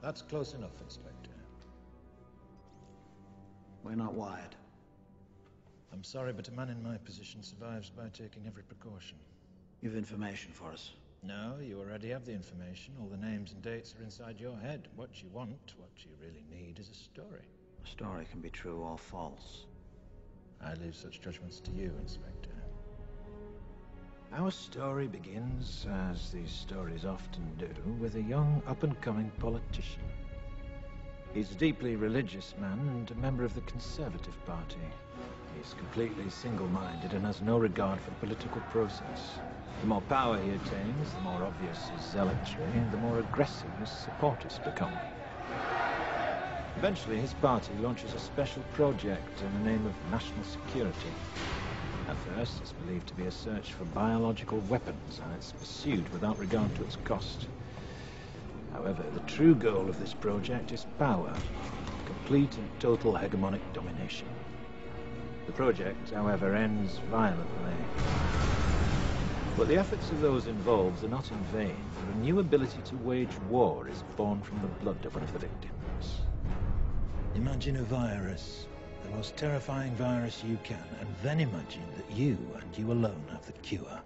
That's close enough, Inspector. We're not wired. I'm sorry, but a man in my position survives by taking every precaution. You've information for us. No, you already have the information. All the names and dates are inside your head. What you want, what you really need, is a story. A story can be true or false. I leave such judgments to you, Inspector. Our story begins, as these stories often do, with a young, up-and-coming politician. He's a deeply religious man and a member of the Conservative Party. He's completely single-minded and has no regard for the political process. The more power he attains, the more obvious his zealotry, and the more aggressive his supporters become. Eventually, his party launches a special project in the name of national security. At first, it's believed to be a search for biological weapons, and it's pursued without regard to its cost. However, the true goal of this project is power, complete and total hegemonic domination. The project, however, ends violently. But the efforts of those involved are not in vain, for a new ability to wage war is born from the blood of one of the victims. Imagine a virus, the most terrifying virus you can, and then imagine that you, and you alone, have the cure.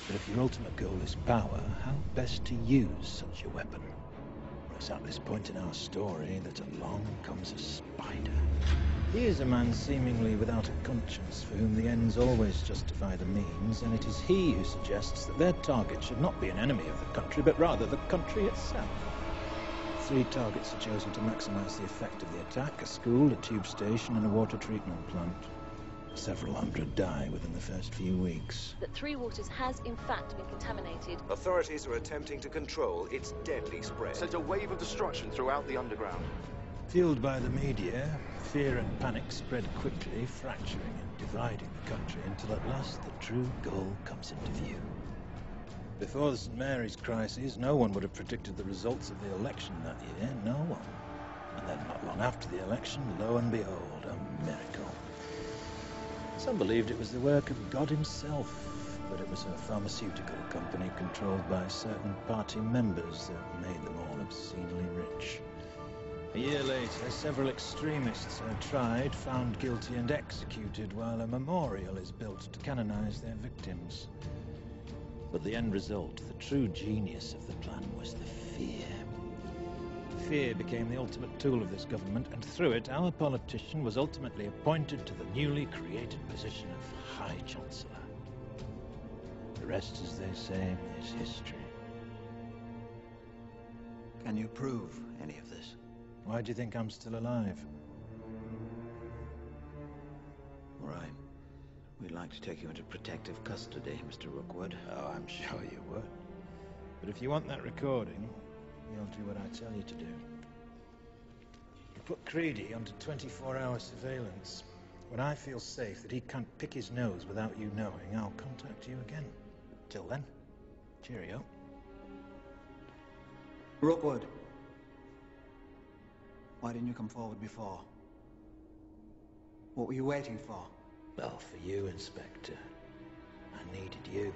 But if your ultimate goal is power, how best to use such a weapon? Well, it's at this point in our story that along comes a spider. He is a man seemingly without a conscience, for whom the ends always justify the means, and it is he who suggests that their target should not be an enemy of the country, but rather the country itself. 3 targets are chosen to maximize the effect of the attack: a school, a tube station, and a water treatment plant. Several hundred die within the first few weeks. That Three Waters has, in fact, been contaminated. Authorities are attempting to control its deadly spread. Sent a wave of destruction throughout the underground. Fueled by the media, fear and panic spread quickly, fracturing and dividing the country until at last the true goal comes into view. Before the St. Mary's crisis, no one would have predicted the results of the election that year, no one. And then not long after the election, lo and behold, a miracle. Some believed it was the work of God himself, but it was a pharmaceutical company controlled by certain party members that made them all obscenely rich. A year later, several extremists are tried, found guilty and executed, while a memorial is built to canonize their victims. But the end result, the true genius of the plan, was the fear. Fear became the ultimate tool of this government, and through it, our politician was ultimately appointed to the newly created position of High Chancellor. The rest, as they say, is history. Can you prove any of this? Why do you think I'm still alive? All right. We'd like to take you into protective custody, Mr. Rookwood. Oh, I'm sure you would. But if you want that recording, you'll do what I tell you to do. You put Creedy under 24-hour surveillance. When I feel safe that he can't pick his nose without you knowing, I'll contact you again. Till then, cheerio. Rookwood. Why didn't you come forward before? What were you waiting for? Well, for you, Inspector. I needed you.